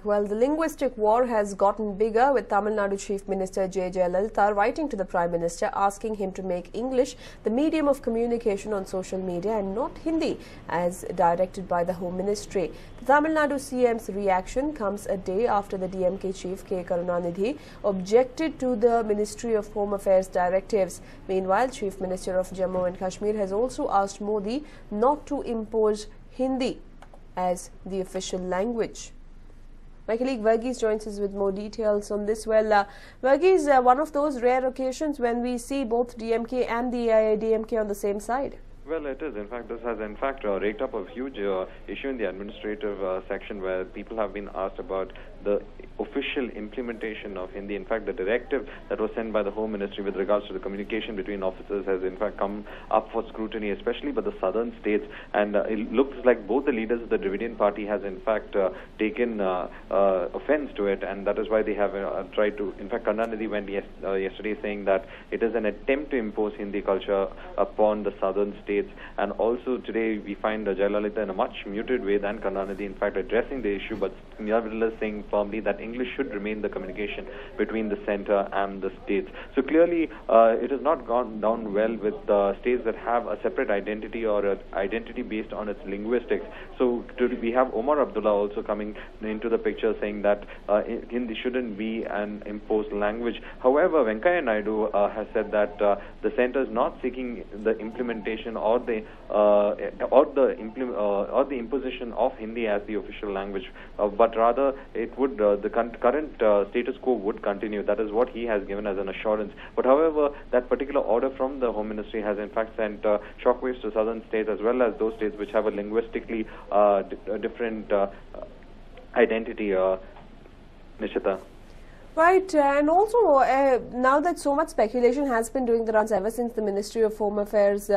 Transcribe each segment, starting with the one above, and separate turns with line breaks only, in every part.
Well, the linguistic war has gotten bigger, with Tamil Nadu Chief Minister J. Jayalalitha writing to the Prime Minister asking him to make English the medium of communication on social media and not Hindi as directed by the Home Ministry. The Tamil Nadu CM's reaction comes a day after the DMK Chief K. Karunanidhi objected to the Ministry of Home Affairs directives. Meanwhile, Chief Minister of Jammu and Kashmir has also asked Modi not to impose Hindi as the official language. My colleague Varghese joins us with more details on this. Well, Varghese, one of those rare occasions when we see both DMK and the AIADMK on the same side.
Well, it is. In fact, this has raked up a huge issue in the administrative section where people have been asked about the official implementation of Hindi. In fact, the directive that was sent by the Home Ministry with regards to the communication between officers has in fact come up for scrutiny, especially by the southern states. And it looks like both the leaders of the Dravidian party has in fact taken offense to it, and that is why they have tried to. In fact, Karunanidhi went yesterday saying that it is an attempt to impose Hindi culture upon the southern states. And also today we find Jayalalitha in a much muted way than Karunanidhi, in fact addressing the issue, but nevertheless saying firmly that English should remain the communication between the centre and the states. So clearly it has not gone down well with states that have a separate identity or an identity based on its linguistics. So we have Omar Abdullah also coming into the picture saying that Hindi shouldn't be an imposed language. However, Venkaiah Naidu has said that the centre is not seeking the implementation or the imposition of Hindi as the official language, but rather it would the current status quo would continue. That is what he has given as an assurance. But however, that particular order from the Home Ministry has in fact sent shockwaves to southern states as well as those states which have a linguistically different identity. Nishita.
Right, and also now that so much speculation has been doing the rounds ever since the Ministry of Home Affairs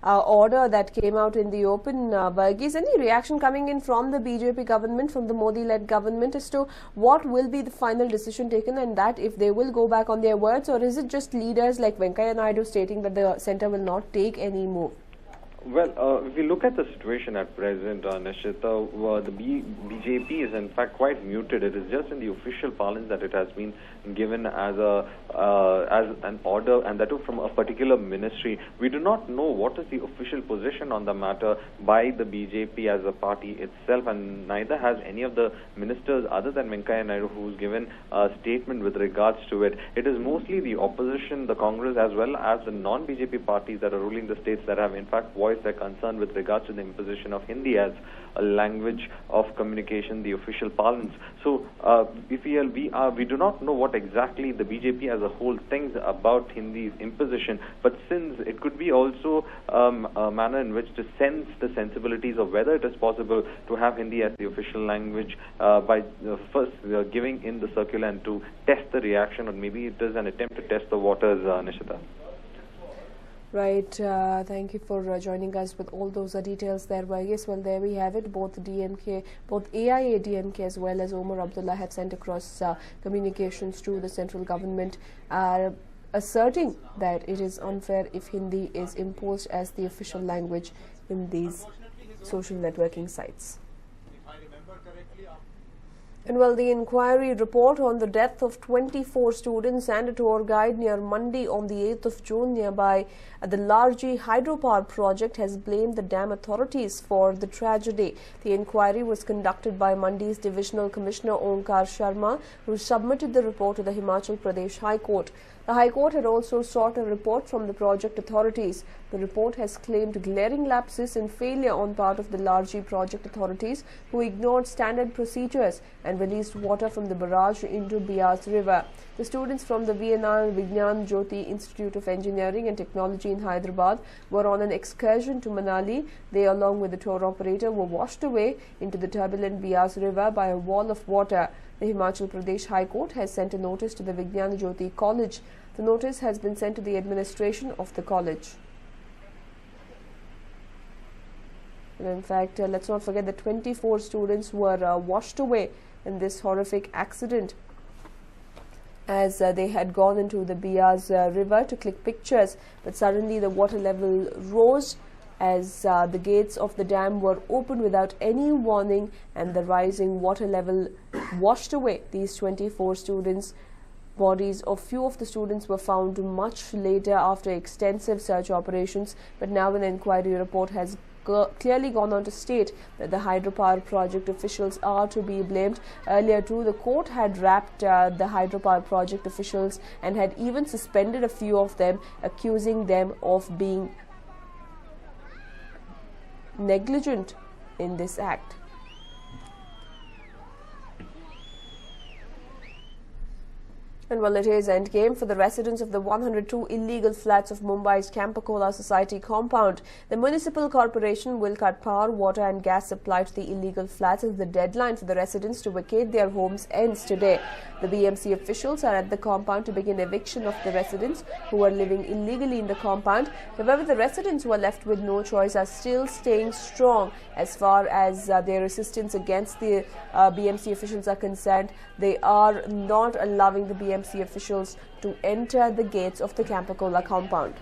order that came out in the open, Varghese, any reaction coming in from the BJP government, from the Modi-led government as to what will be the final decision taken, and that if they will go back on their words, or is it just leaders like Venkaiah Naidu stating that the centre will not take any move?
Well, if we look at the situation at present, Nishita, the BJP is in fact quite muted. It is just in the official parlance that it has been given as an order, and that too from a particular ministry. We do not know what is the official position on the matter by the BJP as a party itself, and neither has any of the ministers other than Venkaiah Naidu who's given a statement with regards to it. It is mostly the opposition, the Congress, as well as the non-BJP parties that are ruling the states that have in fact voiced their concern with regards to the imposition of Hindi as a language of communication, the official parlance. So if we do not know what exactly the BJP as a whole thinks about Hindi's imposition, but since it could be also a manner in which to sense the sensibilities of whether it is possible to have Hindi as the official language by first giving in the circular and to test the reaction, or maybe it is an attempt to test the waters, Nishita.
Right, thank you for joining us with all those details there, Varghese. Well, there we have it. Both DMK, both AIADMK as well as Omar Abdullah have sent across communications to the central government asserting that it is unfair if Hindi is imposed as the official language in these social networking sites. And well, the inquiry report on the death of 24 students and a tour guide near Mandi on the 8th of June nearby the Larji hydropower project has blamed the dam authorities for the tragedy. The inquiry was conducted by Mandi's Divisional Commissioner Omkar Sharma, who submitted the report to the Himachal Pradesh High Court. The High Court had also sought a report from the project authorities. The report has claimed glaring lapses and failure on part of the Larji project authorities, who ignored standard procedures and released water from the barrage into Bias River. The students from the VNR Vigyan Jyoti Institute of Engineering and Technology in Hyderabad were on an excursion to Manali. They, along with the tour operator, were washed away into the turbulent Bias River by a wall of water. The Himachal Pradesh High Court has sent a notice to the Vigyan Jyoti College. The notice has been sent to the administration of the college. And in fact, let's not forget that 24 students were washed away in this horrific accident as they had gone into the Bias River to click pictures. But suddenly the water level rose as the gates of the dam were opened without any warning, and the rising water level washed away these 24 students. Bodies of few of the students were found much later after extensive search operations, but now an inquiry report has clearly gone on to state that the hydropower project officials are to be blamed. Earlier too, the court had wrapped the hydropower project officials and had even suspended a few of them, accusing them of being negligent in this act. And well, it is endgame for the residents of the 102 illegal flats of Mumbai's Campacola Society compound. The municipal corporation will cut power, water and gas supply to the illegal flats as the deadline for the residents to vacate their homes ends today. The BMC officials are at the compound to begin eviction of the residents who are living illegally in the compound. However, the residents who are left with no choice are still staying strong as far as their resistance against the BMC officials are concerned. They are not allowing the BMC officials to enter the gates of the Campacola compound.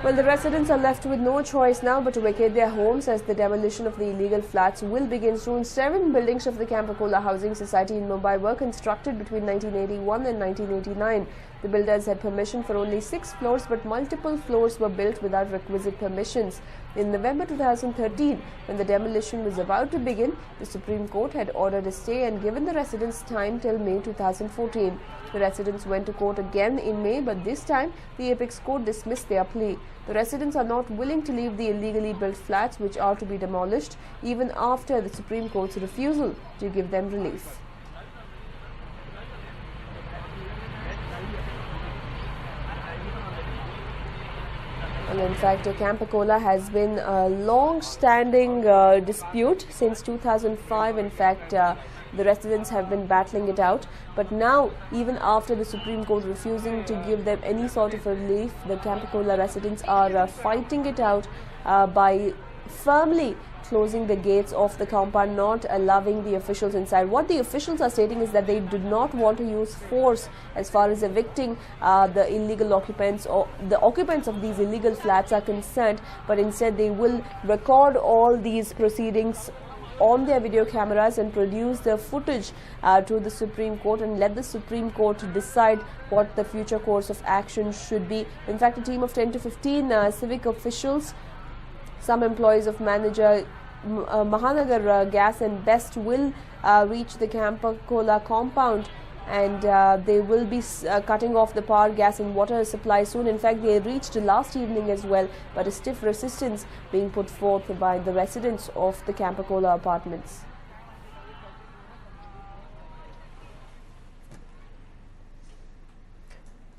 Well, the residents are left with no choice now but to vacate their homes as the demolition of the illegal flats will begin soon. 7 buildings of the Campacola Housing Society in Mumbai were constructed between 1981 and 1989. The builders had permission for only 6 floors, but multiple floors were built without requisite permissions. In November 2013, when the demolition was about to begin, the Supreme Court had ordered a stay and given the residents time till May 2014. The residents went to court again in May, but this time the Apex Court dismissed their plea. The residents are not willing to leave the illegally built flats, which are to be demolished, even after the Supreme Court's refusal to give them relief. And in fact, Campacola has been a long-standing dispute since 2005. In fact, the residents have been battling it out. But now, even after the Supreme Court refusing to give them any sort of relief, the Campacola residents are fighting it out by firmly closing the gates of the compound, not allowing the officials inside. What the officials are stating is that they do not want to use force as far as evicting the illegal occupants or the occupants of these illegal flats are concerned, but instead they will record all these proceedings on their video cameras and produce the footage to the Supreme Court and let the Supreme Court decide what the future course of action should be. In fact, a team of 10 to 15 civic officials, some employees of manager Mahanagar Gas and Best will reach the Campacola compound, and they will be cutting off the power, gas and water supply soon. In fact, they reached last evening as well, but a stiff resistance being put forth by the residents of the Campacola apartments.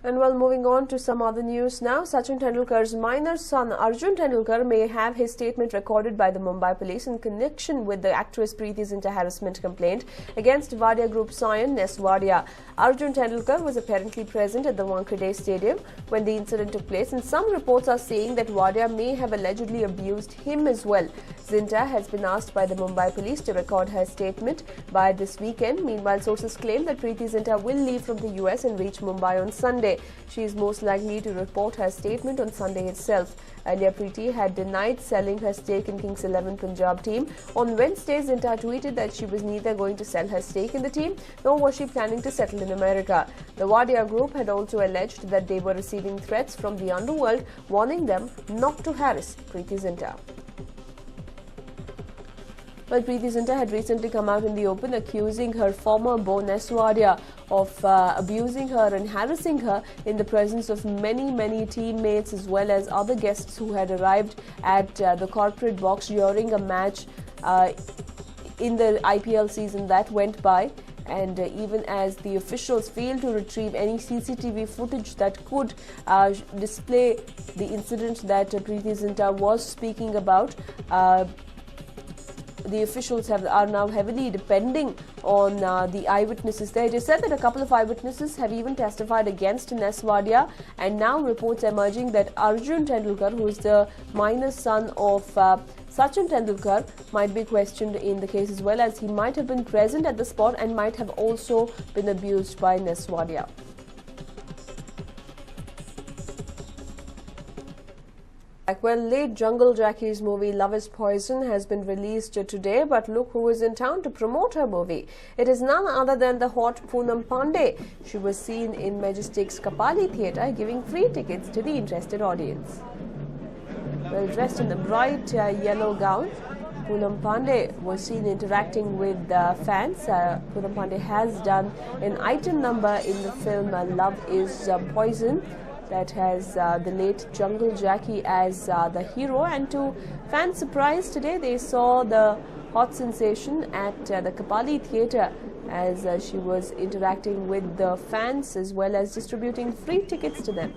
And well, moving on to some other news now. Sachin Tendulkar's minor son Arjun Tendulkar may have his statement recorded by the Mumbai police in connection with the actress Preeti Zinta harassment complaint against Wadia Group scion Nest Wadia. Arjun Tendulkar was apparently present at the Wankhede Stadium when the incident took place, and some reports are saying that Wadia may have allegedly abused him as well. Zinta has been asked by the Mumbai police to record her statement by this weekend. Meanwhile, sources claim that Preeti Zinta will leave from the US and reach Mumbai on Sunday. She is most likely to report her statement on Sunday itself. Earlier, Preeti had denied selling her stake in Kings 11 Punjab team. On Wednesday, Zinta tweeted that she was neither going to sell her stake in the team nor was she planning to settle in America. The Wadia Group had also alleged that they were receiving threats from the underworld, warning them not to harass Preeti Zinta. Well, Preeti Zinta had recently come out in the open accusing her former beau Nest Wadia of abusing her and harassing her in the presence of many teammates as well as other guests who had arrived at the corporate box during a match in the IPL season that went by. And even as the officials failed to retrieve any CCTV footage that could display the incident that Preeti Zinta was speaking about, the officials are now heavily depending on the eyewitnesses there. It is said that a couple of eyewitnesses have even testified against Nest Wadia, and now reports emerging that Arjun Tendulkar, who is the minor son of Sachin Tendulkar might be questioned in the case as well, as he might have been present at the spot and might have also been abused by Neswadia. Well, late Jungle Jackie's movie Love is Poison has been released today, but look who is in town to promote her movie. It is none other than the hot Poonam Pandey. She was seen in Majestic's Kapali Theatre giving free tickets to the interested audience. Well dressed in a bright yellow gown, Poonam Pandey was seen interacting with fans. Poonam Pandey has done an item number in the film Love is Poison, that has the late Jungle Jackie as the hero, and to fans' surprise today they saw the hot sensation at the Kapali Theatre as she was interacting with the fans as well as distributing free tickets to them.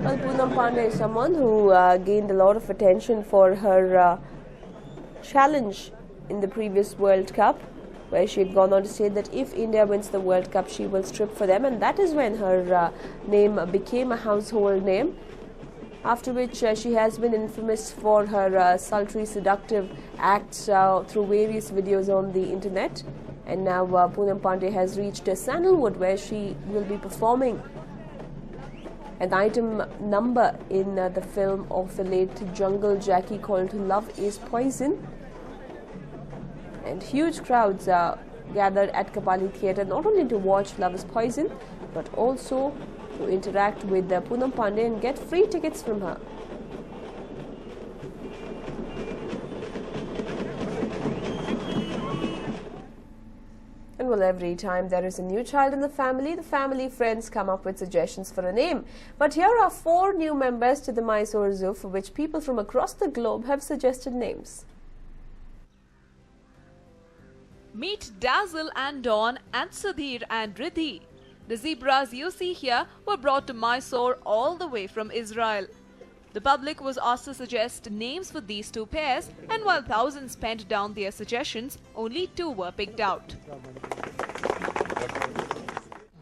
Well, Poonam Pandey is someone who gained a lot of attention for her challenge in the previous World Cup, where she had gone on to say that if India wins the World Cup, she will strip for them, and that is when her name became a household name. After which she has been infamous for her sultry, seductive acts through various videos on the internet. And now Poonam Pandey has reached Sandalwood, where she will be performing an item number in the film of the late Jungle Jackie called Love is Poison. And huge crowds gathered at Kapali Theatre not only to watch Love is Poison, but also to interact with Poonam Pandey and get free tickets from her. And well, every time there is a new child in the family friends come up with suggestions for a name. But here are 4 new members to the Mysore Zoo for which people from across the globe have suggested names.
Meet Dazzle and Dawn and Sudhir and Riddhi. The zebras you see here were brought to Mysore all the way from Israel. The public was asked to suggest names for these 2 pairs, and while thousands penned down their suggestions, only 2 were picked out.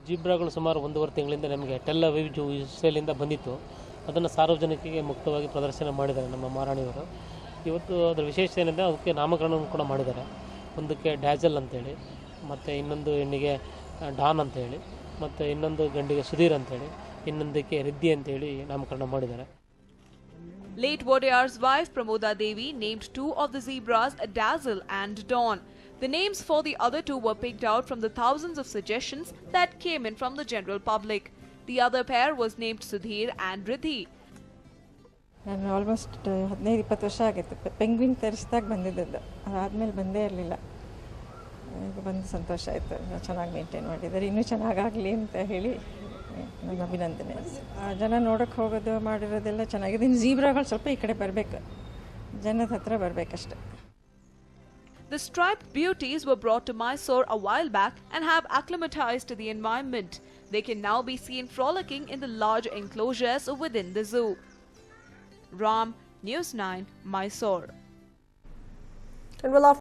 ಜಿಬ್ರಾಗಳು ಸುಮಾರು 1.5 ತಿಂಗಳಿಂದ ನಮಗೆ tell Aviv zoo ಇಸ್ರೇಲಿಂದ ಬಂದಿತ್ತು. ಅದನ್ನು ಸಾರ್ವಜನಿಕರಿಗೆ ಮುಕ್ತವಾಗಿ ಪ್ರದರ್ಶನ ಮಾಡಿದ್ದಾರೆ ನಮ್ಮ ಮಹಾರಾಣಿಯವರು. ಇವತ್ತು ಅದರ ವಿಶೇಷತೆ ಏನೆಂದರೆ ಅದಕ್ಕೆ ನಾಮಕರಣವನ್ನು ಕೂಡ ಮಾಡಿದ್ದಾರೆ. ಒಂದಕ್ಕೆ ಡ್ಯಾಜಲ್ ಅಂತೇಳಿ, ಮತ್ತು ಇನ್ನೊಂದು ಹೆಣ್ಣಿಗೆ ಡಾನ್ ಅಂತೇಳಿ, ಮತ್ತು ಇನ್ನೊಂದು ಗಂಡಿಗೆ ಸುಧೀರ್ ಅಂತೇಳಿ, ಇನ್ನೊಂದಕ್ಕೆ ರಿದ್ದಿ ಅಂತೇಳಿ ನಾಮಕರಣ ಮಾಡಿದ್ದಾರೆ.
Late Wadeyar's wife Pramoda Devi named 2 of the zebras Dazzle and Dawn. The names for the other 2 were picked out from the thousands of suggestions that came in from the general public. The other pair was named Sudhir and Riddhi.
ನಾನು almost 15-20 ವರ್ಷ ಆಗಿತ್ತು penguin ತರಿಸಿದಾಗ ಬಂದಿದ್ದದ್ದು, ಅದಾದಮೇಲೆ ಬಂದೇ ಇರಲಿಲ್ಲ. ಈಗ ಬಂದು ಸಂತೋಷ ಆಯಿತು, ಚೆನ್ನಾಗಿ ಮೇಂಟೈನ್ ಮಾಡಿದ್ದಾರೆ. ಇನ್ನೂ ಚೆನ್ನಾಗಾಗಲಿ ಅಂತ ಹೇಳಿ ನನ್ನ ಅಭಿನಂದನೆ. ಜನ ನೋಡೋಕ್ಕೆ ಹೋಗೋದು ಮಾಡಿರೋದೆಲ್ಲ ಚೆನ್ನಾಗಿದೆ. ಇನ್ನು ಜೀಬ್ರಾಗಳು ಸ್ವಲ್ಪ ಈ ಕಡೆ ಬರಬೇಕು, ಜನದ ಹತ್ರ ಬರಬೇಕಷ್ಟೆ.
The striped beauties were brought to Mysore a while back and have acclimatized to the environment. They can now be seen frolicking in the large enclosures within the zoo. Ram, News 9, Mysore.
And well, after